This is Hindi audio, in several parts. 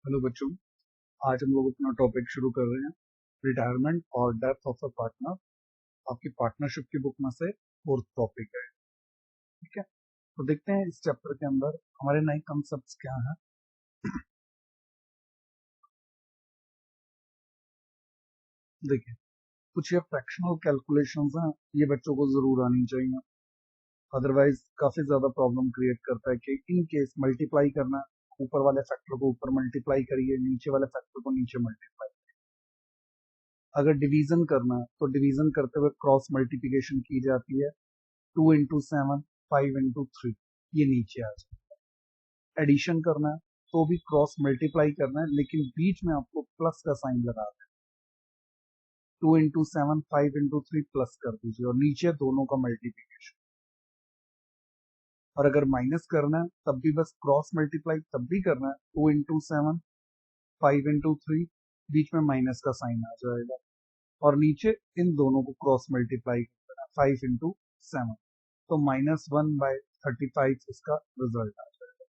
हेलो बच्चों, आज हम लोग अपना टॉपिक शुरू कर रहे हैं। रिटायरमेंट और डेथ ऑफ अ पार्टनर आपकी पार्टनरशिप की बुक में से फोर्थ टॉपिक है। ठीक है, तो देखते हैं इस चैप्टर के अंदर हमारे नए कॉन्सेप्ट्स क्या हैं। देखिए, कुछ ये फ्रैक्शनल कैलकुलेशंस हैं, ये बच्चों को जरूर आनी चाहिए, अदरवाइज काफी ज्यादा प्रॉब्लम क्रिएट करता है कि इन केस मल्टीप्लाई करना है, ऊपर वाले फैक्टर को ऊपर मल्टीप्लाई करिए, नीचे वाले फैक्टर को नीचे मल्टीप्लाई। अगर डिवीजन करना है तो डिवीजन करते हुए क्रॉस मल्टीप्लिकेशन की जाती है। 2 into 7, 5 into 3, ये नीचे आ जाए। एडिशन करना है तो भी क्रॉस मल्टीप्लाई करना है, लेकिन बीच में आपको प्लस का साइन लगा दें। 2 into 7, 5 into 3 प्लस कर दीजिए और नीचे दोनों का मल्टीप्लीकेशन। और अगर माइनस करना है तब भी बस क्रॉस मल्टीप्लाई तब भी करना है। 2 into 7, 5 into 3, बीच में माइनस का साइन आ जाएगा और नीचे इन दोनों को क्रॉस मल्टीप्लाई करना है। 5 into 7, तो -1/35 इसका रिजल्ट आ जाएगा।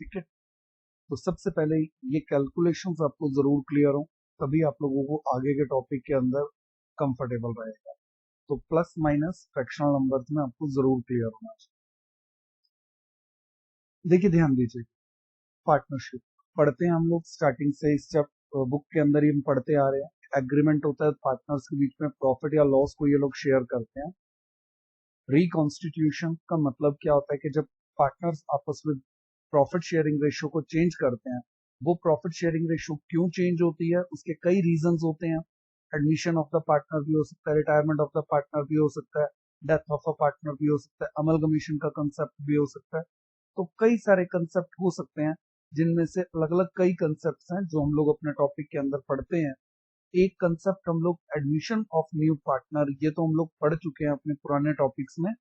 ठीक है, तो सबसे पहले ये कैलकुलेशंस आपको जरूर क्लियर हो, तभी आप लोगों को आगे के टॉपिक के अंदर कंफर्टेबल रहेगा। तो प्लस माइनस फ्रैक्शनल नंबर्स में आपको जरूर क्लियर होना चाहिए। देखिए, ध्यान दीजिए, पार्टनरशिप पढ़ते हैं हम लोग स्टार्टिंग से, इस बुक के अंदर ही हम पढ़ते आ रहे हैं। एग्रीमेंट होता है पार्टनर्स के बीच में, प्रॉफिट या लॉस को ये लोग शेयर करते हैं। रिकॉन्स्टिट्यूशन का मतलब क्या होता है कि जब पार्टनर्स आपस में प्रॉफिट शेयरिंग रेशियो को चेंज करते हैं, वो प्रॉफिट शेयरिंग रेशियो क्यों चेंज होती है, उसके कई रीजंस होते हैं। एडमिशन ऑफ द पार्टनर भी हो सकता है, रिटायरमेंट ऑफ द पार्टनर भी हो सकता है, डेथ ऑफ अ पार्टनर भी हो सकता है, अमलगमेशन का कंसेप्ट भी हो सकता है। तो कई सारे कंसेप्ट हो सकते हैं, जिनमें से अलग अलग कई कंसेप्ट हैं जो हम लोग अपने टॉपिक के अंदर पढ़ते हैं। एक कंसेप्ट हम लोग एडमिशन ऑफ न्यू पार्टनर, ये तो हम लोग पढ़ चुके हैं अपने पुराने टॉपिक्स में।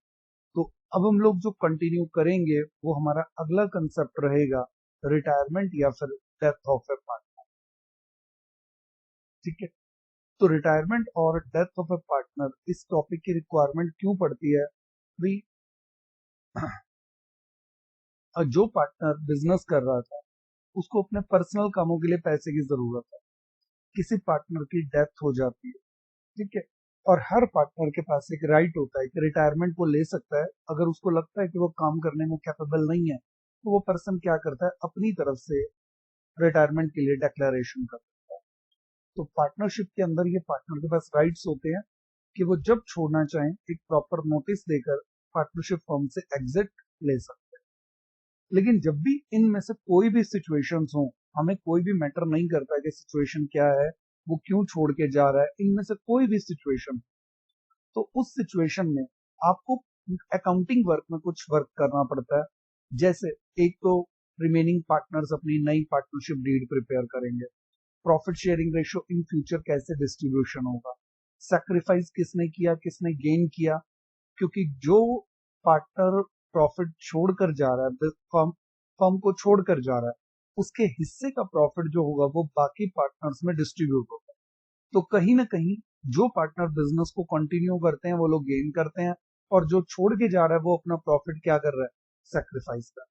तो अब हम लोग जो कंटिन्यू करेंगे वो हमारा अगला कंसेप्ट रहेगा रिटायरमेंट या फिर डेथ ऑफ ए पार्टनर। ठीक है, तो रिटायरमेंट और डेथ ऑफ ए पार्टनर इस टॉपिक की रिक्वायरमेंट क्यों पड़ती है भाई? जो पार्टनर बिजनेस कर रहा था, उसको अपने पर्सनल कामों के लिए पैसे की जरूरत है। किसी पार्टनर की डेथ हो जाती है, ठीक है, और हर पार्टनर के पास एक राइट होता है कि रिटायरमेंट वो ले सकता है। अगर उसको लगता है कि वो काम करने में कैपेबल नहीं है, तो वो पर्सन क्या करता है, अपनी तरफ से रिटायरमेंट के लिए डिक्लेरेशन कर देता है। तो पार्टनरशिप के अंदर ये पार्टनर के पास राइट्स होते हैं कि वो जब छोड़ना चाहें एक प्रॉपर नोटिस देकर पार्टनरशिप फर्म से एग्जिट ले सकते हैं। लेकिन जब भी इनमें से कोई भी सिचुएशंस हो, हमें कोई भी मैटर नहीं करता कि सिचुएशन क्या है, वो क्यों छोड़ के जा रहा है, इनमें से कोई भी सिचुएशन, तो उस सिचुएशन में आपको अकाउंटिंग वर्क में कुछ वर्क करना पड़ता है। जैसे एक तो रिमेनिंग पार्टनर्स अपनी नई पार्टनरशिप डीड प्रिपेयर करेंगे, profit sharing ratio in future कैसे डिस्ट्रीब्यूशन होगा, सैक्रिफाइस किसने किया किसने गेन किया, क्योंकि जो पार्टनर प्रॉफिट छोड़कर जा रहा है, फर्म फर्म को छोड़कर जा रहा है, उसके हिस्से का प्रॉफिट जो होगा वो बाकी पार्टनर्स में डिस्ट्रीब्यूट होगा। तो कहीं ना कहीं जो पार्टनर बिजनेस को कंटिन्यू करते हैं वो लोग गेन करते हैं, और जो छोड़ के जा रहा है वो अपना प्रॉफिट क्या कर रहा है, सेक्रीफाइस कर रहा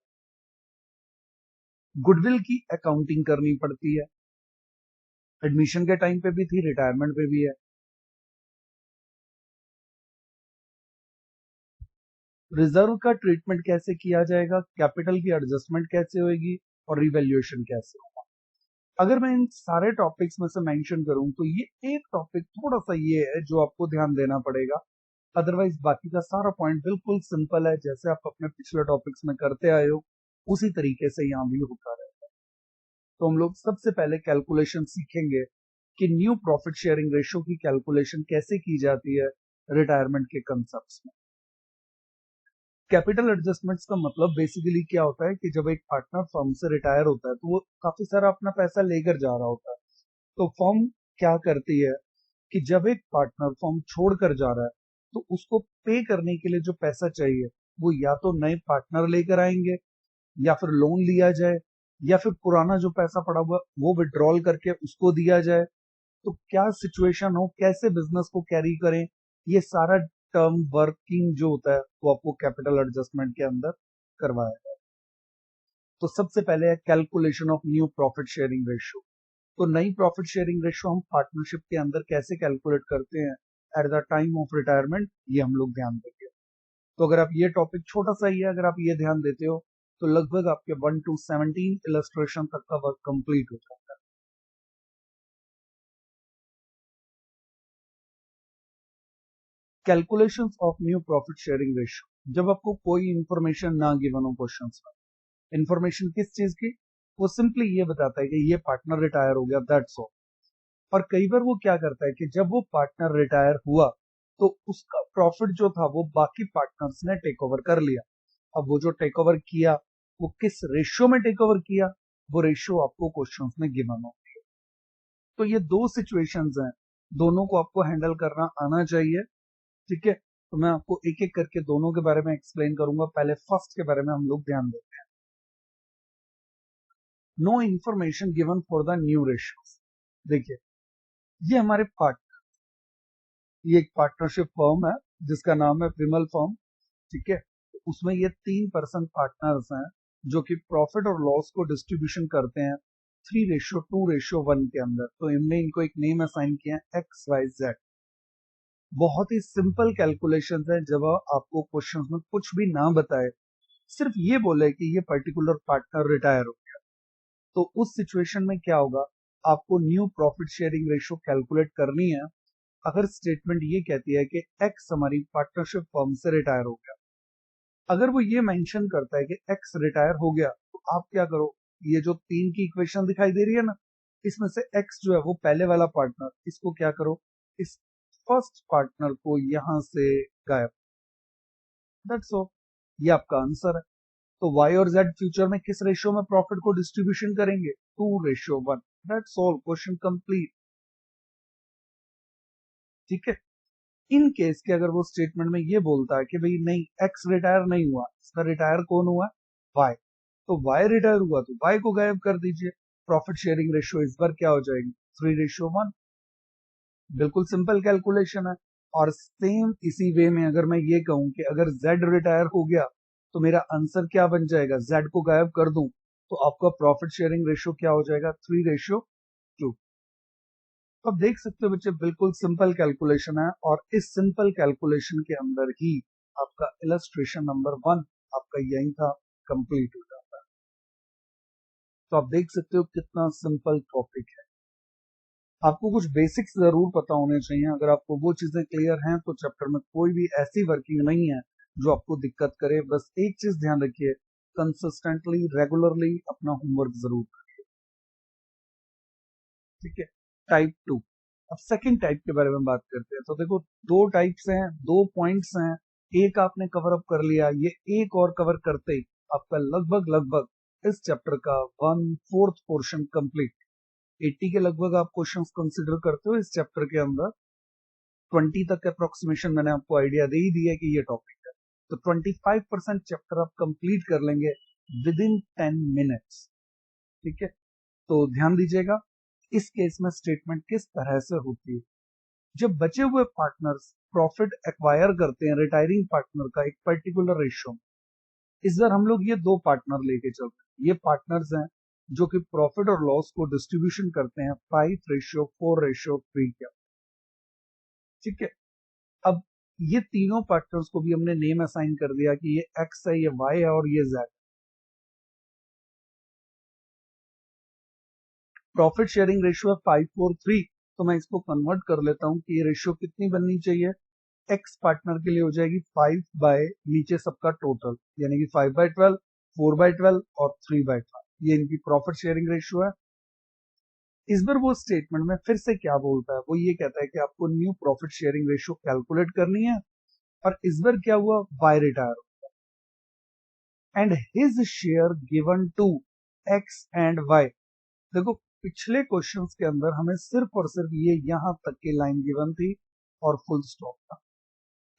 है। गुडविल की अकाउंटिंग करनी पड़ती है, एडमिशन के टाइम पे भी थी, रिटायरमेंट पे भी है। रिजर्व का ट्रीटमेंट कैसे किया जाएगा, कैपिटल की एडजस्टमेंट कैसे होगी, और रिवैल्यूएशन कैसे होगा। अगर मैं इन सारे टॉपिक्स में से मेंशन करूं तो ये एक टॉपिक थोड़ा सा ये है जो आपको ध्यान देना पड़ेगा, अदरवाइज बाकी का सारा पॉइंट बिल्कुल सिंपल है, जैसे आप अपने पिछले टॉपिक्स में करते आए हो उसी तरीके से यहाँ भी होता रहेगा। तो हम लोग सबसे पहले कैलकुलेशन सीखेंगे कि न्यू प्रॉफिट शेयरिंग रेशियो की कैलकुलेशन कैसे की जाती है रिटायरमेंट के कंसेप्ट में। कैपिटल एडजस्टमेंट्स का मतलब बेसिकली क्या होता है कि जब एक पार्टनर फर्म से रिटायर होता है तो वो काफी सारा अपना पैसा लेकर जा रहा होता है। तो फर्म क्या करती है कि जब एक पार्टनर फर्म छोड़कर जा रहा है, तो उसको पे करने के लिए जो पैसा चाहिए वो या तो नए पार्टनर लेकर आएंगे, या फिर लोन लिया जाए, या फिर पुराना जो पैसा पड़ा हुआ वो विड्रॉल करके उसको दिया जाए। तो क्या सिचुएशन हो, कैसे बिजनेस को कैरी करें, ये सारा टर्म वर्किंग जो होता है वो आपको कैपिटल एडजस्टमेंट के अंदर करवाया जाए। तो सबसे पहले है calculation of new profit sharing ratio. तो नई प्रॉफिट शेयरिंग रेशियो हम पार्टनरशिप के अंदर कैसे कैलकुलेट करते हैं at the time of retirement, ये हम लोग ध्यान देंगे। तो अगर आप ये टॉपिक छोटा सा ही है, अगर आप ये ध्यान देते हो तो लगभग आपके 1 to 17 इलस्ट्रेशन तक का वर्क कंप्लीट हो जाता है। Calculation of new profit sharing ratio, जब आपको कोई इंफॉर्मेशन ना गिवन हो क्वेश्चन में, इंफॉर्मेशन किस चीज की, वो सिंपली ये बताता है कि ये पार्टनर रिटायर हो गया, दैट्स ऑल। और कई बार वो क्या करता है कि जब वो पार्टनर रिटायर हुआ तो उसका प्रॉफिट जो था वो बाकी पार्टनर्स ने टेक ओवर कर लिया। अब वो जो टेक ओवर किया वो किस रेशियो में टेक ओवर किया, वो रेशियो आपको क्वेश्चंस में गिवन होती है। तो ये दो सिचुएशंस हैं, दोनों को आपको हैंडल करना आना चाहिए। ठीक है, तो मैं आपको एक एक करके दोनों के बारे में एक्सप्लेन करूंगा। पहले फर्स्ट के बारे में हम लोग ध्यान देते हैं। No information given for the new ratios. देखिए, ये हमारे ये एक पार्टनरशिप फर्म है जिसका नाम है विमल फर्म। ठीक है, उसमें ये 3% पार्टनर्स हैं जो कि प्रॉफिट और लॉस को डिस्ट्रीब्यूशन करते हैं 3:2:1 के अंदर। तो इनने इनको एक नेम असाइन किया है XYZ। बहुत ही सिंपल कैलकुलेशन है। जब आपको क्वेश्चन में कुछ भी ना बताए, सिर्फ ये बोले कि ये पर्टिकुलर पार्टनर रिटायर हो गया, तो उस सिचुएशन में क्या होगा, आपको new profit sharing ratio calculate करनी है। अगर स्टेटमेंट ये कहती है कि एक्स हमारी पार्टनरशिप फर्म से रिटायर हो गया, अगर वो ये मेंशन करता है कि एक्स रिटायर हो गया, तो आप क्या करो, ये जो 3 की इक्वेशन दिखाई दे रही है ना, इसमें से एक्स जो है वो पहले वाला पार्टनर, इसको क्या करो, इस फर्स्ट पार्टनर को यहां से गायब। दैट्स ऑल, ये आपका आंसर है। तो वाई और जेड फ्यूचर में किस रेशियो में प्रॉफिट को डिस्ट्रीब्यूशन करेंगे, 2:1। That's all, question complete. ठीक है, इन केस के अगर वो स्टेटमेंट में ये बोलता है कि भाई नहीं, एक्स रिटायर नहीं हुआ, इसका रिटायर कौन हुआ, वाई, तो वाई रिटायर हुआ तो वाई को गायब कर दीजिए। प्रॉफिट शेयरिंग रेशियो इस बार क्या हो जाएगी, 3:1। बिल्कुल सिंपल कैलकुलेशन है। और सेम इसी वे में अगर मैं ये कहूं कि अगर जेड रिटायर हो गया तो मेरा आंसर क्या बन जाएगा, जेड को गायब कर दूं तो आपका प्रॉफिट शेयरिंग रेशियो क्या हो जाएगा, 3:2। अब देख सकते हो बच्चे, बिल्कुल सिंपल कैलकुलेशन है और इस सिंपल कैलकुलेशन के अंदर ही आपका इलस्ट्रेशन नंबर 1 आपका यही था, कंप्लीट हो जाता है। तो आप देख सकते हो कितना सिंपल टॉपिक है। आपको कुछ बेसिक्स जरूर पता होने चाहिए। अगर आपको वो चीजें क्लियर हैं तो चैप्टर में कोई भी ऐसी वर्किंग नहीं है जो आपको दिक्कत करे। बस एक चीज ध्यान रखिए, कंसिस्टेंटली रेगुलरली अपना होमवर्क जरूर करिए। ठीक है, टाइप 2। अब सेकंड टाइप के बारे में बात करते हैं। तो देखो, दो टाइप्स हैं, दो पॉइंट्स हैं। एक आपने कवर अप कर लिया, ये एक और कवर करते आपका लगभग लगभग इस चैप्टर का 1/4 पोर्शन कंप्लीट। 80 के लगभग आप क्वेश्चंस कंसिडर करते हो इस चैप्टर के अंदर। 20 तक अप्रोक्सीमेशन मैंने आपको आइडिया दे ही दिया है कि ये टॉपिक है। तो 25% चैप्टर आप कंप्लीट कर लेंगे विद इन 10 मिनट्स। ठीक है, तो ध्यान दीजिएगा, इस केस में स्टेटमेंट किस तरह से होती है। जब बचे हुए पार्टनर्स प्रॉफिट एक्वायर करते हैं रिटायरिंग पार्टनर का एक पर्टिकुलर रेशियो में, इस बार हम लोग ये दो पार्टनर लेके चलते हैं। ये पार्टनर्स हैं जो कि प्रॉफिट और लॉस को डिस्ट्रीब्यूशन करते हैं 5:4:3 के। ठीक है, अब ये तीनों पार्टनर्स को भी हमने नेम असाइन कर दिया कि ये एक्स है, ये वाई है और ये जेड। प्रॉफिट शेयरिंग रेशियो है 5:4:3। तो मैं इसको कन्वर्ट कर लेता हूं कि ये रेशियो कितनी बननी चाहिए, एक्स पार्टनर के लिए हो जाएगी 5 बाय नीचे सबका टोटल, यानी कि 5/12, 4/12 और 3/12। ये इनकी प्रॉफिट शेयरिंग रेशियो है। इस बार वो स्टेटमेंट में फिर से क्या बोलता है, वो ये कहता है कि आपको new profit sharing ratio calculate करनी है। और इस बार क्या हुआ, Y retire and his share given to X and Y. देखो, पिछले क्वेश्चंस के अंदर हमें सिर्फ और सिर्फ ये यहां तक की लाइन गिवन थी और फुल स्टॉप था।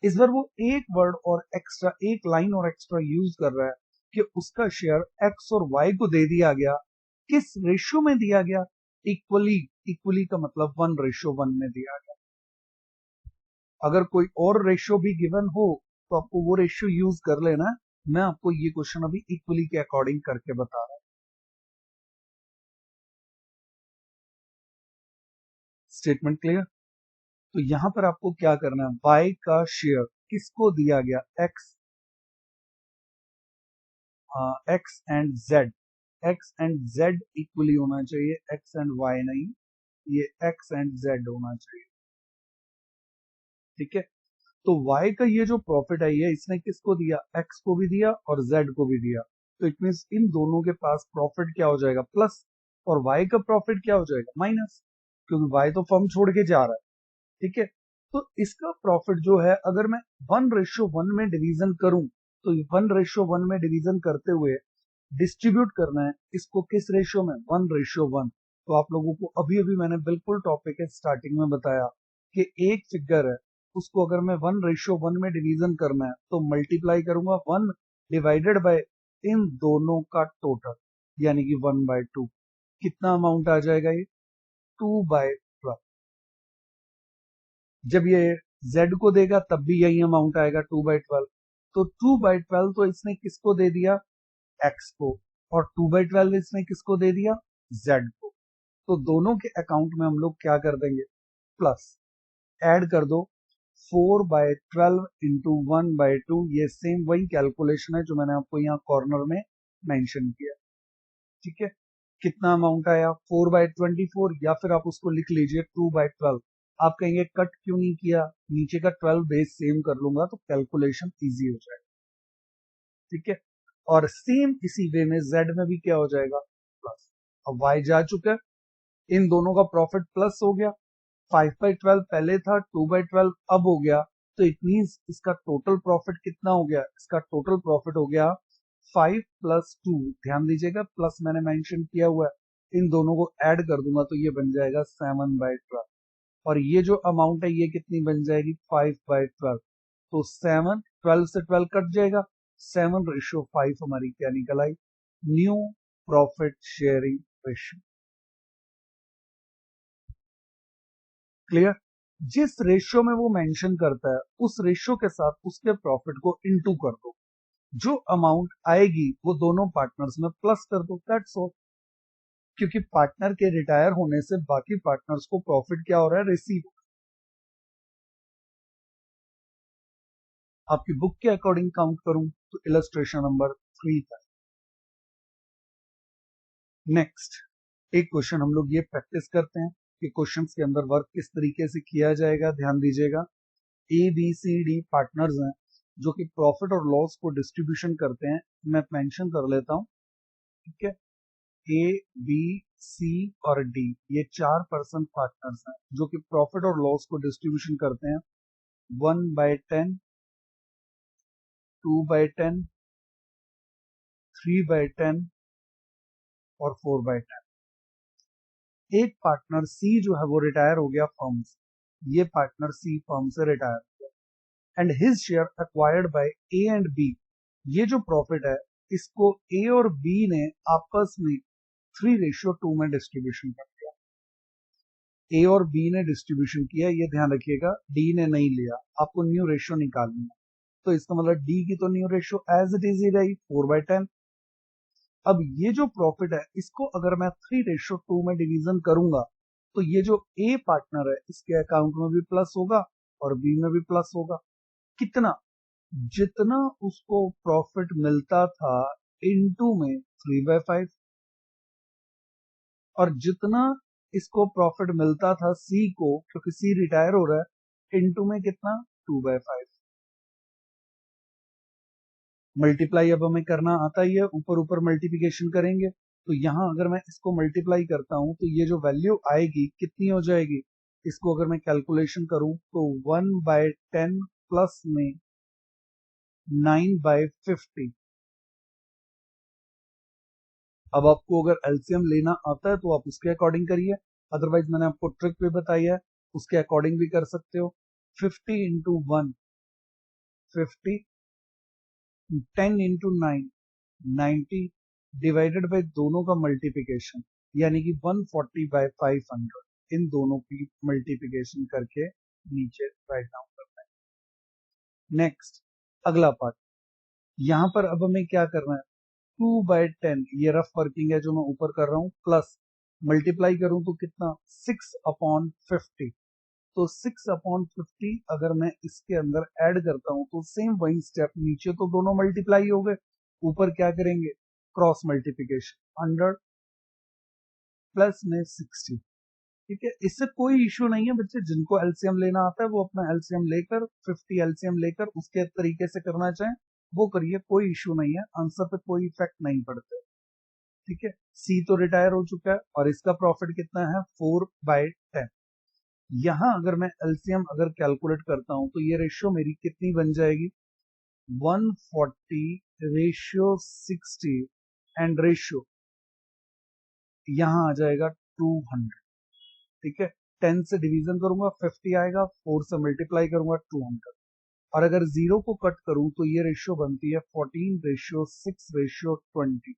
इस बार वो एक वर्ड और एक्स्ट्रा, एक लाइन और एक्स्ट्रा यूज कर रहा है कि उसका शेयर एक्स और वाई को दे दिया गया। किस रेशियो में दिया गया, इक्वली। इक्वली का मतलब 1:1 में दिया गया। अगर कोई और रेशियो भी गिवन हो तो आपको वो रेशियो यूज कर लेना, मैं आपको ये क्वेश्चन अभी इक्वली के अकॉर्डिंग करके बता रहा हूं। Statement clear? तो यहां पर आपको क्या करना है, y का शेयर किसको दिया गया, x and z, x and z equally होना चाहिए, x एंड y नहीं, ये x एंड z होना चाहिए। ठीक है, तो y का ये जो प्रॉफिट है ये इसने किसको दिया, x को भी दिया और z को भी दिया, तो इट मीन्स इन दोनों के पास प्रॉफिट क्या हो जाएगा, प्लस, और y का प्रॉफिट क्या हो जाएगा, माइनस, क्योंकि y तो फर्म छोड़ के जा रहा है। ठीक है, तो इसका प्रॉफिट जो है अगर मैं 1:1 में डिवीजन करूं, तो 1:1 में डिवीजन करते हुए डिस्ट्रीब्यूट करना है इसको किस रेशियो में, 1:1। तो आप लोगों को अभी अभी मैंने बिल्कुल टॉपिक के स्टार्टिंग में बताया कि एक फिगर है उसको अगर मैं 1:1 में डिवीजन करना है तो मल्टीप्लाई करूंगा 1 डिवाइडेड बाय इन दोनों का टोटल, यानी कि 1/2। कितना अमाउंट आ जाएगा ये, 2/12। जब ये z को देगा तब भी यही अमाउंट आएगा, 2/12। तो 2/12 तो इसने किसको दे दिया, x को, और 2/12 इसने किसको दे दिया, z को। तो दोनों के अकाउंट में हम लोग क्या कर देंगे, प्लस, ऐड कर दो, 4/12 इंटू 1/2, ये सेम वही कैलकुलेशन है जो मैंने आपको यहाँ कॉर्नर में मेंशन किया। ठीक है, कितना अमाउंट आया, 4/24, या फिर आप उसको लिख लीजिए 2/12। आप कहेंगे कट क्यों नहीं किया, नीचे का 12 बेस सेम कर लूंगा तो कैलकुलेशन इजी हो जाएगा। ठीक है, और सेम इसी वे में z में भी क्या हो जाएगा, प्लस। अब y जा चुका है, इन दोनों का प्रॉफिट प्लस हो गया, 5/12 पहले था, 2/12 अब हो गया, तो इट मीन्स इसका टोटल प्रॉफिट कितना हो गया, इसका टोटल प्रॉफिट हो गया 5 + 2। ध्यान दीजिएगा प्लस मैंने मेंशन किया हुआ है, इन दोनों को ऐड कर दूंगा तो ये बन जाएगा 7/12, और ये जो अमाउंट है ये कितनी बन जाएगी, 5/12। तो 7, 12 से 12 कट जाएगा, 7:5 हमारी क्या निकल आई, new profit sharing ratio. Clear? जिस रेशियो में वो मेंशन करता है उस रेशियो के साथ उसके प्रॉफिट को इनटू कर दो, जो अमाउंट आएगी वो दोनों पार्टनर्स में प्लस कर दो, दैट्स ऑल। क्योंकि पार्टनर के रिटायर होने से बाकी पार्टनर्स को प्रॉफिट क्या हो रहा है, रिसीव। आपकी बुक के अकॉर्डिंग काउंट करूं तो इलस्ट्रेशन नंबर 3 था। नेक्स्ट एक क्वेश्चन हम लोग ये प्रैक्टिस करते हैं कि क्वेश्चंस के अंदर वर्क किस तरीके से किया जाएगा। ध्यान दीजिएगा, ABCD पार्टनर्स हैं जो कि प्रॉफिट और लॉस को डिस्ट्रीब्यूशन करते हैं। मैं मेंशन कर लेता हूं, ठीक है, A, B, C और D, ये 4 पर्सन पार्टनर्स हैं जो कि प्रॉफिट और लॉस को डिस्ट्रीब्यूशन करते हैं 1/10, 2/10, 3/10 और 4/10। एक पार्टनर C जो है वो रिटायर हो गया फर्म से, ये पार्टनर C फर्म से रिटायर हो गया, and his share acquired by A and B। ये जो प्रॉफिट है इसको A और B ने आपस में 3:2 में डिस्ट्रीब्यूशन कर दिया। ए और बी ने डिस्ट्रीब्यूशन किया, ये ध्यान रखिएगा, डी ने नहीं लिया। आपको न्यू रेशियो निकालनी है, तो इसका मतलब डी की तो new ratio as it is ही रही 4/10। अब ये जो प्रॉफिट है इसको अगर मैं 3:2 में डिवीजन करूंगा तो ये जो ए पार्टनर है इसके अकाउंट में भी प्लस होगा और बी में भी प्लस होगा। कितना, जितना उसको प्रॉफिट मिलता था इनटू में 3/5, और जितना इसको प्रॉफिट मिलता था सी को, क्योंकि सी रिटायर हो रहा है, इनटू में कितना, 2/5। मल्टीप्लाई अब हमें करना आता ही है, ऊपर ऊपर मल्टीप्लिकेशन करेंगे, तो यहां अगर मैं इसको मल्टीप्लाई करता हूं तो ये जो वैल्यू आएगी कितनी हो जाएगी, इसको अगर मैं कैलकुलेशन करूं तो 1/10 प्लस में 9/50। अब आपको अगर एलसीएम लेना आता है तो आप उसके अकॉर्डिंग करिए, अदरवाइज मैंने आपको ट्रिक भी बताई है, उसके अकॉर्डिंग भी कर सकते हो। 50 इंटू 1 50, 10 इंटू 9 90, डिवाइडेड बाई दोनों का मल्टीप्लिकेशन, यानी कि 140/500। इन दोनों की मल्टीप्लिकेशन करके नीचे राइट डाउन करना है। नेक्स्ट अगला पार्ट, यहाँ पर अब हमें क्या करना है, 2/10 ये रफ वर्किंग है जो मैं ऊपर कर रहा हूँ, प्लस मल्टीप्लाई करूं तो कितना, 6/50। तो 6/50 अगर मैं इसके अंदर ऐड करता हूं तो सेम वही स्टेप, नीचे तो दोनों मल्टीप्लाई हो गए, ऊपर क्या करेंगे, क्रॉस मल्टीप्लिकेशन, 100 प्लस में 60। ठीक है, इससे कोई इश्यू नहीं है बच्चे, जिनको एलसीएम लेना आता है वो अपना एलसीएम लेकर 50 एलसीएम लेकर उसके तरीके से करना चाहें वो करिए, कोई इश्यू नहीं है, आंसर पे कोई इफेक्ट नहीं पड़ता। ठीक है, सी तो रिटायर हो चुका है और इसका प्रॉफिट कितना है, 4/10। यहां अगर मैं एलसीएम अगर कैलकुलेट करता हूं तो ये रेशियो मेरी कितनी बन जाएगी, 140/60 एंड रेशियो यहां आ जाएगा 200। ठीक है, 10 से डिवीजन करूंगा 50 आएगा, 4 से मल्टीप्लाई करूंगा 200, और अगर जीरो को कट करूं तो ये रेशियो बनती है 14/6/20।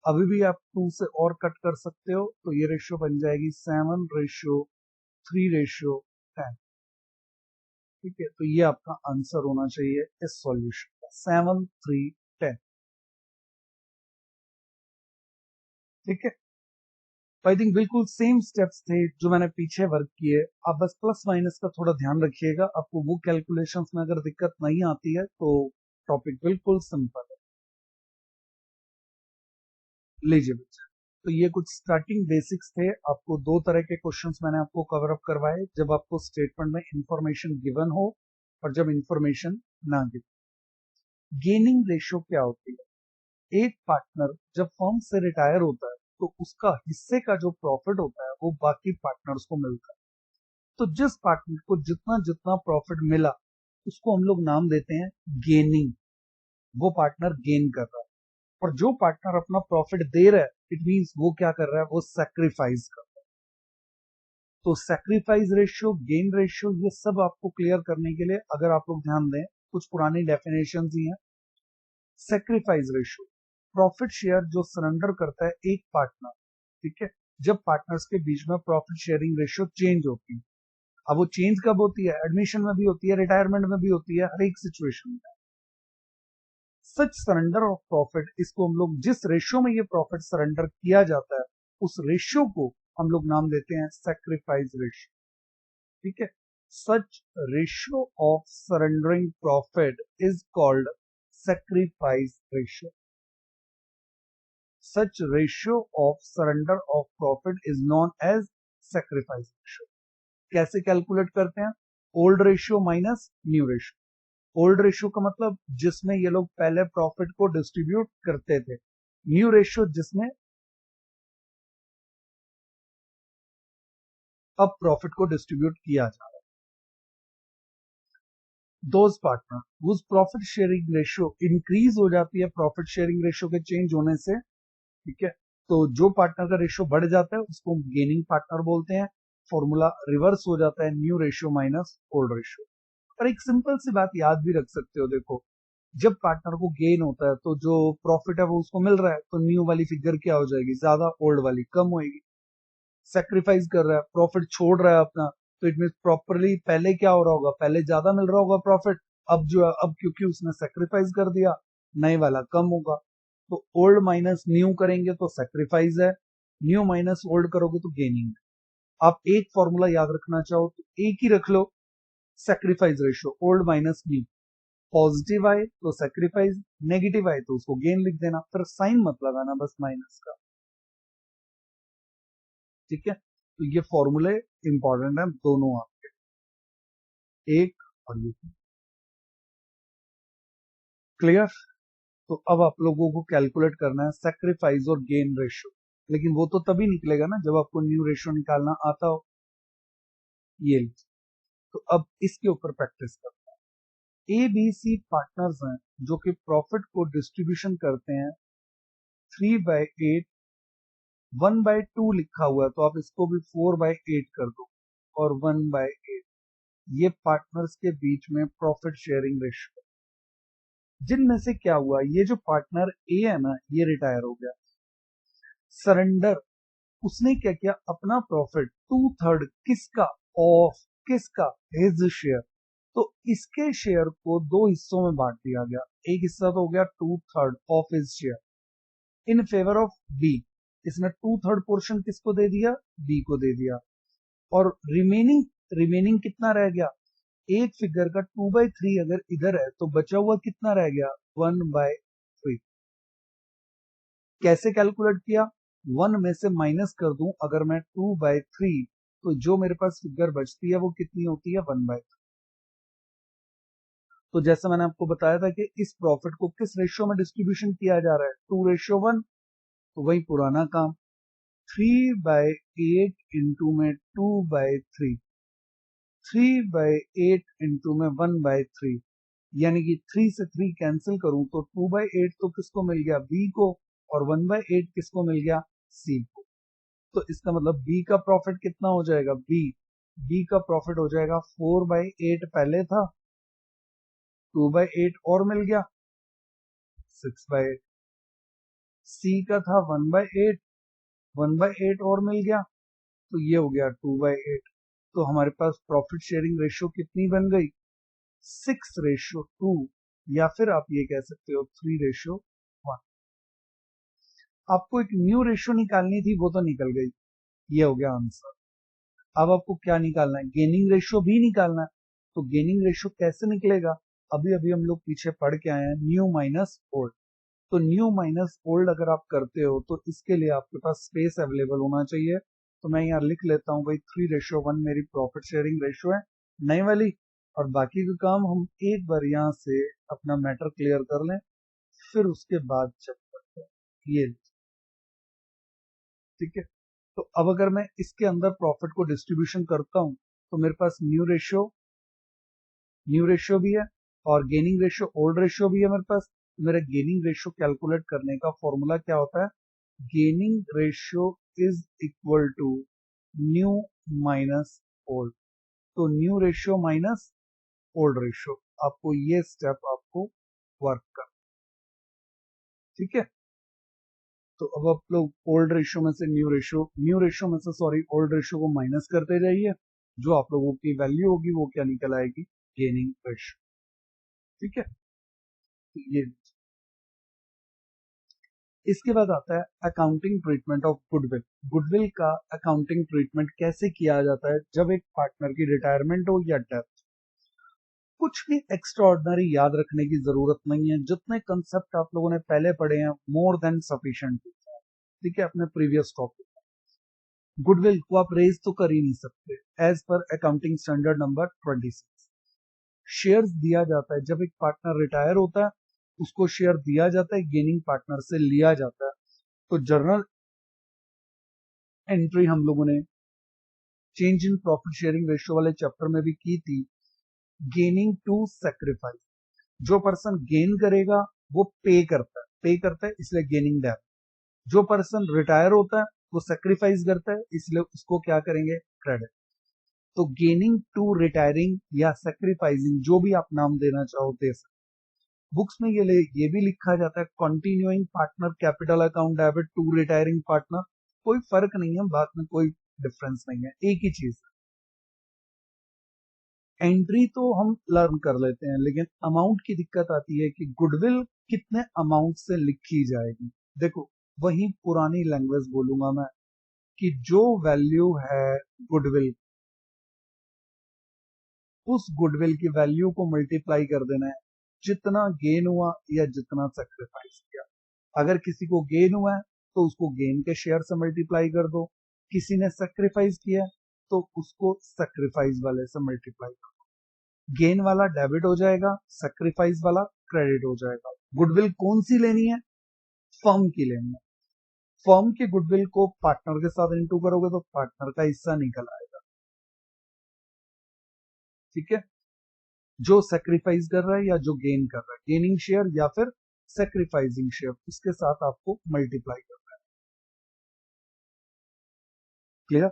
अभी भी आप 2 से और कट कर सकते हो तो ये रेशियो बन जाएगी 7/3/10। ठीक है, तो ये आपका आंसर होना चाहिए इस सॉल्यूशन का, 7/3/10। ठीक है, तो आई थिंक बिल्कुल सेम स्टेप्स थे जो मैंने पीछे वर्क किए, आप बस प्लस माइनस का थोड़ा ध्यान रखिएगा, आपको वो कैलकुलेशंस में अगर दिक्कत नहीं आती है तो टॉपिक बिल्कुल सिंपल है। लीजिए बच्चे, तो ये कुछ स्टार्टिंग बेसिक्स थे, आपको दो तरह के क्वेश्चंस मैंने आपको कवर अप करवाए, जब आपको स्टेटमेंट में इंफॉर्मेशन गिवन हो और जब इंफॉर्मेशन ना गिवन। गेनिंग रेशियो क्या होती है, एक पार्टनर जब फर्म से रिटायर होता है तो उसका हिस्से का जो प्रॉफिट होता है वो बाकी पार्टनर्स को मिलता है। तो जिस पार्टनर को जितना जितना प्रॉफिट मिला उसको हम लोग नाम देते हैं गेनिंग, वो पार्टनर गेन कर रहा है। और जो पार्टनर अपना प्रॉफिट दे रहा है इट मींस वो क्या कर रहा है, वो सैक्रिफाइस कर रहा है। तो सैक्रिफाइस रेशियो, गेन रेशियो, ये सब आपको क्लियर करने के लिए अगर आप लोग ध्यान दें, कुछ पुरानी डेफिनेशन ही है। सैक्रिफाइस रेशियो, प्रॉफिट शेयर जो सरेंडर करता है एक पार्टनर, ठीक है, जब पार्टनर्स के बीच में प्रॉफिट शेयरिंग रेशियो चेंज होती है। अब वो चेंज कब होती है, एडमिशन में भी होती है, रिटायरमेंट में भी होती है, हर एक सिचुएशन में। सच सरेंडर ऑफ प्रॉफिट, इसको हम लोग जिस रेशियो में ये प्रॉफिट सरेंडर किया जाता है उस रेशियो को हम लोग नाम देते हैं सैक्रिफाइस रेशियो। ठीक है, such ratio of surrendering profit is called sacrifice ratio. Such ratio of surrender of profit is known as sacrifice ratio. कैसे कैलकुलेट करते हैं, old ratio minus new ratio. Old ratio का मतलब जिसमें ये लोग पहले प्रॉफिट को डिस्ट्रीब्यूट करते थे, न्यू रेशियो जिसमें अब प्रॉफिट को डिस्ट्रीब्यूट किया जा रहा है। Those partner whose profit sharing ratio increase हो जाती है प्रॉफिट शेयरिंग रेशियो के चेंज होने से, ठीक है, तो जो पार्टनर का रेशियो बढ़ जाता है उसको गेनिंग पार्टनर बोलते हैं। फॉर्मूला रिवर्स हो जाता है, new ratio minus old ratio. और एक सिंपल सी बात याद भी रख सकते हो, देखो जब पार्टनर को गेन होता है तो जो प्रॉफिट है वो उसको मिल रहा है, तो न्यू वाली फिगर क्या हो जाएगी, ज्यादा, ओल्ड वाली कम होएगी। सेक्रीफाइस कर रहा है, प्रॉफिट छोड़ रहा है अपना, तो इट मीन प्रॉपरली पहले क्या हो रहा होगा, पहले ज्यादा मिल रहा होगा प्रॉफिट, अब जो है, अब क्योंकि उसने सेक्रीफाइस कर दिया नए वाला कम होगा। तो ओल्ड माइनस न्यू करेंगे तो सेक्रीफाइस है, न्यू माइनस ओल्ड करोगे तो गेनिंग है। आप एक फॉर्मूला याद रखना चाहो तो एक ही रख लो, sacrifice ratio old minus new, positive आए तो सेक्रीफाइस, नेगेटिव आए तो उसको गेन लिख देना, फिर साइन मत लगाना, बस माइनस का। ठीक है, तो ये फॉर्मूले इंपॉर्टेंट है दोनों आपके, एक और ये। क्लियर, तो अब आप लोगों को कैलकुलेट करना है सेक्रीफाइस और गेन रेशियो, लेकिन वो तो तभी निकलेगा ना जब आपको न्यू रेशियो निकालना आता हो। ये लीजिए, तो अब इसके ऊपर प्रैक्टिस करते हैं। ए बी सी पार्टनर्स हैं जो कि प्रॉफिट को डिस्ट्रीब्यूशन करते हैं 3/8, 1/2 लिखा हुआ है तो आप इसको भी 4/8 कर दो, और 1/8, ये पार्टनर्स के बीच में प्रॉफिट शेयरिंग रेशियो। जिनमें से क्या हुआ, ये जो पार्टनर ए है ना ये रिटायर हो गया, सरेंडर, उसने क्या किया, अपना प्रॉफिट 2/3 किसका, ऑफ किसका, हिज शेयर, तो इसके शेयर को दो हिस्सों में बांट दिया गया। एक हिस्सा तो हो गया 2/3 of his share in favour of B. इसने 2/3 पोर्शन किसको दे दिया? बी को दे दिया। और रिमेनिंग कितना रह गया? एक फिगर का 2/3 अगर इधर है तो बचा हुआ कितना रह गया? 1/3। कैसे कैलकुलेट किया? 1 में से माइनस कर दूं अगर मैं 2/3, तो जो मेरे पास फिगर बचती है वो कितनी होती है? 1/3। तो जैसे मैंने आपको बताया था कि इस प्रॉफिट को किस रेशियो में डिस्ट्रीब्यूशन किया जा रहा है? 2:1। तो वही पुराना काम, 3/8 इंटू में 2/3, 3/8 इंटू में 1/3, यानी कि 3 से 3 कैंसिल करूं तो 2/8 तो किसको मिल गया? बी को। और 1/8 किसको मिल गया? सी को। तो इसका मतलब बी का प्रॉफिट कितना हो जाएगा? बी का प्रॉफिट हो जाएगा 4/8 पहले था, 2/8 और मिल गया 6/8। सी का था 1/8, 1/8 और मिल गया, तो ये हो गया 2/8। तो हमारे पास प्रॉफिट शेयरिंग रेशियो कितनी बन गई? 6:2, या फिर आप ये कह सकते हो 3:1। आपको एक न्यू रेशियो निकालनी थी, वो तो निकल गई। ये हो गया आंसर। अब आपको क्या निकालना है? गेनिंग रेशियो भी निकालना है। तो गेनिंग रेशियो कैसे निकलेगा? अभी अभी हम लोग पीछे पढ़ के आए हैं, न्यू माइनस ओल्ड। तो न्यू माइनस ओल्ड अगर आप करते हो तो इसके लिए आपके पास स्पेस अवेलेबल होना चाहिए। तो मैं यहाँ लिख लेता हूँ भाई 3:1 मेरी प्रॉफिट शेयरिंग रेशियो है, नई वाली। और बाकी का काम हम एक बार यहाँ से अपना मैटर क्लियर कर लें, फिर उसके बाद चेक करते हैं। ये ठीक है। तो अब अगर मैं इसके अंदर प्रॉफिट को डिस्ट्रीब्यूशन करता हूं तो मेरे पास न्यू रेशियो भी है और गेनिंग रेशियो ओल्ड रेशियो भी है मेरे पास। मेरा गेनिंग रेशियो कैलकुलेट करने का फॉर्मूला क्या होता है? Gaining ratio is equal to new minus old. तो new ratio minus old ratio, आपको ये स्टेप आपको वर्क कर, ठीक है। तो अब आप लोग ओल्ड रेशियो में से न्यू रेशियो में से सॉरी ओल्ड रेशियो को माइनस करते जाइए। जो आप लोगों की वैल्यू होगी वो क्या निकल आएगी? गेनिंग रेशियो, ठीक है। तो ये इसके बाद आता है accounting treatment of goodwill. Goodwill का अकाउंटिंग ट्रीटमेंट कैसे किया जाता है जब एक पार्टनर की रिटायरमेंट हो या डेथ? कुछ भी एक्स्ट्रा ऑर्डिनरी याद रखने की जरूरत नहीं है। जितने कंसेप्ट आप लोगों ने पहले पढ़े हैं मोर देन सफिशिएंट, ठीक है, अपने प्रीवियस टॉपिक। गुडविल को आप रेज तो कर ही नहीं सकते as per accounting standard number 26। Shares दिया जाता है जब एक पार्टनर रिटायर होता है, उसको शेयर दिया जाता है, गेनिंग पार्टनर से लिया जाता है। तो जर्नल एंट्री हम लोगों ने change in profit sharing ratio वाले चैप्टर में भी की थी। गेनिंग टू सेक्रीफाइस, जो पर्सन गेन करेगा वो पे करता है इसलिए गेनिंग डेथ। जो पर्सन रिटायर होता है वो सेक्रीफाइस करता है, इसलिए उसको क्या करेंगे? क्रेडिट। तो गेनिंग टू रिटायरिंग या सेक्रीफाइसिंग, जो भी आप नाम देना चाहो दे सकते। बुक्स में ये भी लिखा जाता है continuing partner capital account debit to retiring partner. कोई फर्क नहीं है, बात में कोई डिफरेंस नहीं है, एक ही चीज है। एंट्री तो हम लर्न कर लेते हैं, लेकिन अमाउंट की दिक्कत आती है कि गुडविल कितने अमाउंट से लिखी जाएगी। देखो, वही पुरानी लैंग्वेज बोलूंगा मैं कि जो वैल्यू है गुडविल, उस गुडविल की वैल्यू को मल्टीप्लाई कर देना है जितना गेन हुआ या जितना सेक्रीफाइस किया। अगर किसी को गेन हुआ है तो उसको गेन के शेयर से मल्टीप्लाई कर दो, किसी ने सेक्रीफाइस किया तो उसको सेक्रीफाइस वाले से मल्टीप्लाई कर दो। गेन वाला डेबिट हो जाएगा, सेक्रीफाइस वाला क्रेडिट हो जाएगा। गुडविल कौन सी लेनी है? फर्म की लेनी है। फर्म के गुडविल को पार्टनर के साथ इंटू करोगे तो पार्टनर का हिस्सा निकल आएगा, ठीक है। जो सेक्रीफाइस कर रहा है या जो गेन कर रहा है, गेनिंग शेयर या फिर सेक्रीफाइसिंग शेयर, उसके साथ आपको मल्टीप्लाई करना है। क्लियर?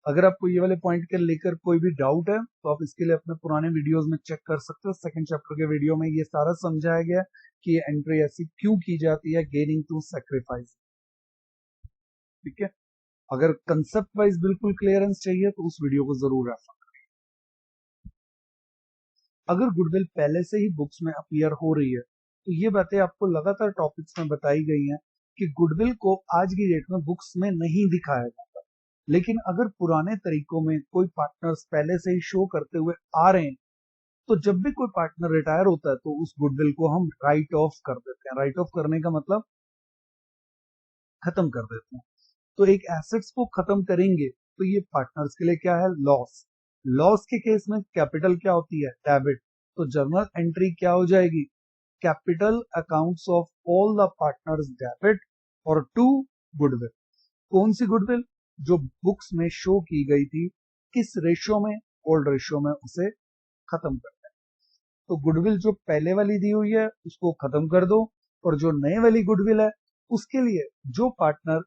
अगर आपको ये वाले पॉइंट के लेकर कोई भी डाउट है तो आप इसके लिए अपने पुराने वीडियोस में चेक कर सकते हो। सेकंड चैप्टर के वीडियो में ये सारा समझाया गया कि ये एंट्री ऐसी क्यों की जाती है, गेनिंग टू सेक्रीफाइस, ठीक है। अगर कंसेप्ट वाइज बिल्कुल क्लियरेंस चाहिए तो उस वीडियो को जरूर रेफर। अगर गुडविल पहले से ही बुक्स में अपीयर हो रही है तो ये बातें आपको लगातार टॉपिक्स में बताई गई हैं कि गुडविल को आज की डेट में बुक्स में नहीं दिखाया जाता। लेकिन अगर पुराने तरीकों में कोई पार्टनर्स पहले से ही शो करते हुए आ रहे हैं तो जब भी कोई पार्टनर रिटायर होता है तो उस गुडविल को हम राइट ऑफ कर देते हैं। राइट ऑफ करने का मतलब खत्म कर देते हैं। तो एक एसेट्स को खत्म करेंगे तो ये पार्टनर्स के लिए क्या है, लॉस। लॉस के केस में कैपिटल क्या होती है, डेबिट। तो जर्नल एंट्री क्या हो जाएगी, capital accounts of all the partners debit और टू गुडविल। कौन सी गुडविल, जो बुक्स में शो की गई थी, किस रेशियो में, ओल्ड रेशियो में, उसे खत्म कर दें। तो गुडविल जो पहले वाली दी हुई है उसको खत्म कर दो, और जो नए वाली गुडविल है उसके लिए जो पार्टनर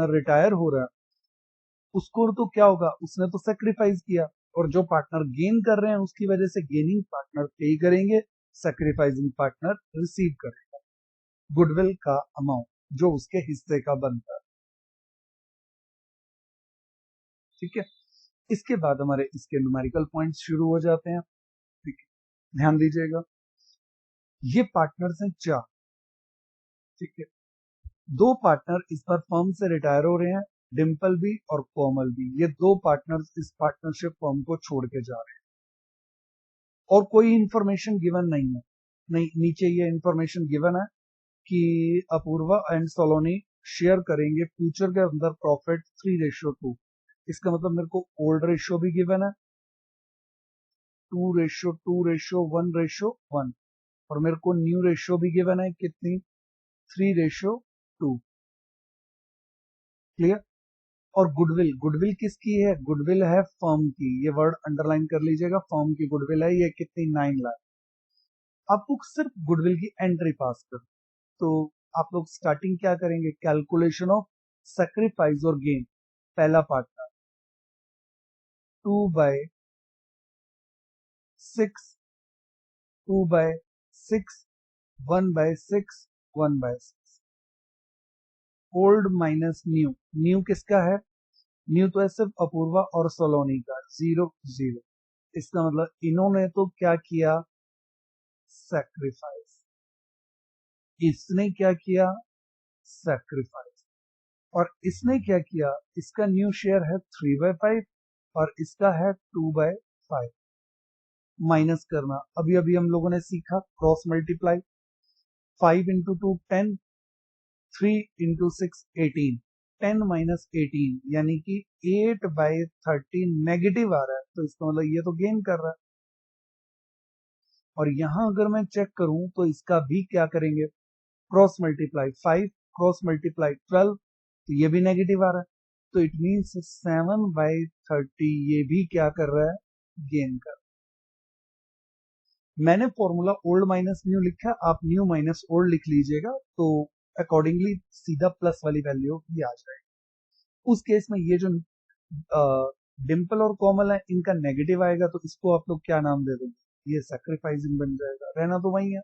रिटायर हो रहा है उसको तो क्या होगा, उसने तो सेक्रीफाइस किया, और जो पार्टनर गेन कर रहे हैं उसकी वजह से गेनिंग पार्टनर पे करेंगे, सेक्रीफाइसिंग पार्टनर रिसीव करेगा गुडविल का अमाउंट जो उसके हिस्से का बनता है। ठीक है, इसके बाद हमारे इसके न्यूमेरिकल पॉइंट्स शुरू हो जाते हैं। ठीक है, ध्यान दीजिएगा, ये पार्टनर्स हैं चार। ठीक है, दो पार्टनर इस बार फर्म से रिटायर हो रहे हैं, डिम्पल भी और कोमल भी। ये दो पार्टनर्स इस पार्टनरशिप फर्म को छोड़ के जा रहे हैं और कोई इंफॉर्मेशन गिवन नहीं है। नहीं, नीचे ये इंफॉर्मेशन गिवन है कि अपूर्वा एंड सोलोनी शेयर करेंगे फ्यूचर के अंदर प्रॉफिट 3:2। इसका मतलब मेरे को ओल्ड रेशियो भी गिवन है 2:2:1:1, और मेरे को न्यू रेशियो भी गिवन है कितनी, 3:2। क्लियर। और गुडविल, गुडविल किसकी है, गुडविल है फर्म की। ये वर्ड अंडरलाइन कर लीजिएगा, फर्म की गुडविल है। ये कितनी, 9 लाख। आपको सिर्फ गुडविल की एंट्री पास कर, तो आप लोग स्टार्टिंग क्या करेंगे, कैलकुलेशन ऑफ सेक्रीफाइस और गेन। पहला partner 2/6, 2/6, 1/6, 1/6। Old minus new, new किसका है, न्यू तो है सिर्फ अपूर्वा और सोलोनी का, 0 0। इसका मतलब इन्होंने तो क्या किया, सैक्रिफाइस। इसने क्या किया, सैक्रिफाइस। और इसने क्या किया, इसका न्यू शेयर है 3/5 और इसका है 2/5। माइनस करना, अभी अभी हम लोगों ने सीखा, क्रॉस मल्टीप्लाई। 5 × 2 10, 3 × 6 18, 10 - 18 यानी कि 8/13 नेगेटिव आ रहा है, तो इसका मतलब ये तो गेन कर रहा है। और यहां अगर मैं चेक करूं तो इसका भी क्या करेंगे, क्रॉस मल्टीप्लाई। 5 क्रॉस मल्टीप्लाई 12, तो ये भी नेगेटिव आ रहा है, तो इट मीन्स 7/30 ये भी क्या कर रहा है, गेन कर रहा है। मैंने फॉर्मूला ओल्ड माइनस न्यू लिखा, आप न्यू माइनस ओल्ड लिख लीजिएगा, तो अकॉर्डिंगली सीधा प्लस वाली वैल्यू भी आ जाएगी। उस केस में ये जो डिम्पल और कोमल है इनका नेगेटिव आएगा, तो इसको आप लोग क्या नाम दे देंगे, ये सैक्रिफाइसिंग बन जाएगा। रहना तो वही है,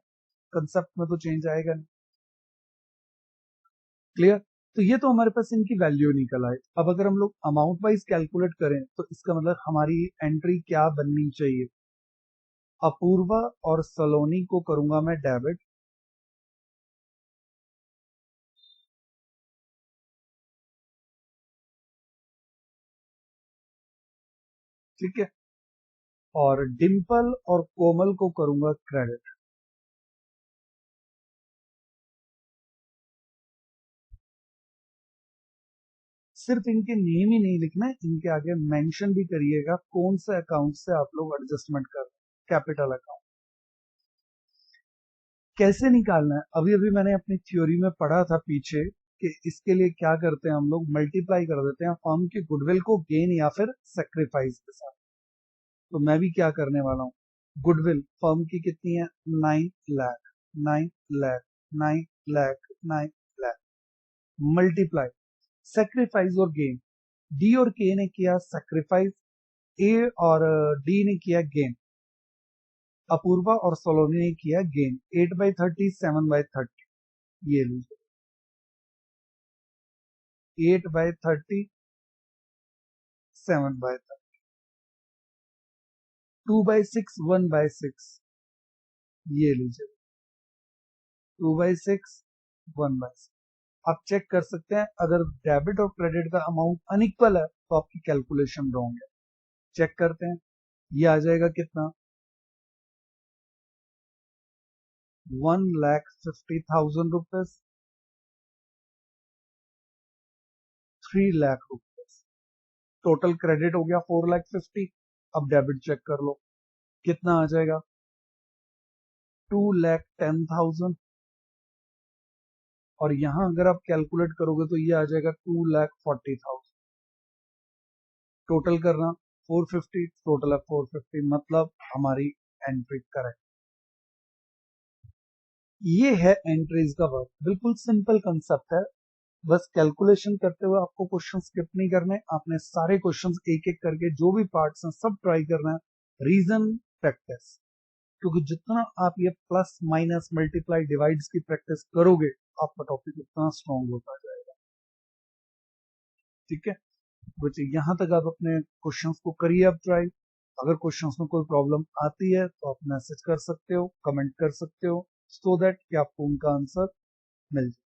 कंसेप्ट में तो चेंज आएगा नहीं। क्लियर। तो ये तो हमारे पास इनकी वैल्यू निकल आए। अब अगर हम लोग अमाउंट वाइज कैलकुलेट करें तो इसका मतलब हमारी एंट्री क्या बननी चाहिए, अपूर्वा और सलोनी को करूंगा मैं डेबिट, ठीक है, और डिम्पल और कोमल को करूंगा क्रेडिट। सिर्फ इनके नेम ही नहीं लिखना है, इनके आगे मेंशन भी करिएगा कौन से अकाउंट से आप लोग एडजस्टमेंट कर रहे हैं। कैपिटल अकाउंट कैसे निकालना है, अभी अभी मैंने अपनी थ्योरी में पढ़ा था पीछे कि इसके लिए क्या करते हैं हम लोग, मल्टीप्लाई कर देते हैं फर्म की गुडविल को गेन या फिर सेक्रीफाइस के साथ। तो मैं भी क्या करने वाला हूँ, गुडविल फर्म की कितनी है, 9 लाख, 9 लाख, 9 लाख, 9 लाख, मल्टीप्लाई सेक्रीफाइस और गेन। डी और के ने किया सेक्रीफाइस, ए और डी ने किया गेन, अपूर्वा और सोलोनी ने किया गेन। 8/30, 7/30, ये लीजिए, 8/30, 7/30, 2/6 1/6, ये लीजिए 2/6 1/6। आप चेक कर सकते हैं अगर डेबिट और क्रेडिट का अमाउंट अनइक्वल है तो आपकी कैलकुलेशन रॉन्ग है। चेक करते हैं, ये आ जाएगा कितना, 1,50,000 rupees, 3 lakh rupees. Total credit हो गया 4,50,000। अब डेबिट चेक कर लो कितना आ जाएगा, 2,10,000। और यहां अगर आप कैलकुलेट करोगे तो ये आ जाएगा 2,40,000। टोटल करना 450, टोटल है 450, मतलब हमारी एंट्री करेक्ट। ये है एंट्रीज का वर्क, बिल्कुल सिंपल कंसेप्ट है। बस कैलकुलेशन करते हुए आपको क्वेश्चन स्किप नहीं करने, आपने सारे क्वेश्चंस एक एक करके जो भी पार्ट्स हैं सब ट्राई करना है। रीजन, प्रैक्टिस, क्योंकि जितना आप ये प्लस माइनस मल्टीप्लाई डिवाइड्स की प्रैक्टिस करोगे आपका टॉपिक उतना स्ट्रॉन्ग होता जाएगा। ठीक है बच्चे, यहाँ तक आप अपने क्वेश्चंस को करिए अब ट्राई। अगर क्वेश्चंस में कोई प्रॉब्लम आती है तो आप मैसेज कर सकते हो, कमेंट कर सकते हो, सो दैट कि आपको उनका आंसर मिल जाए।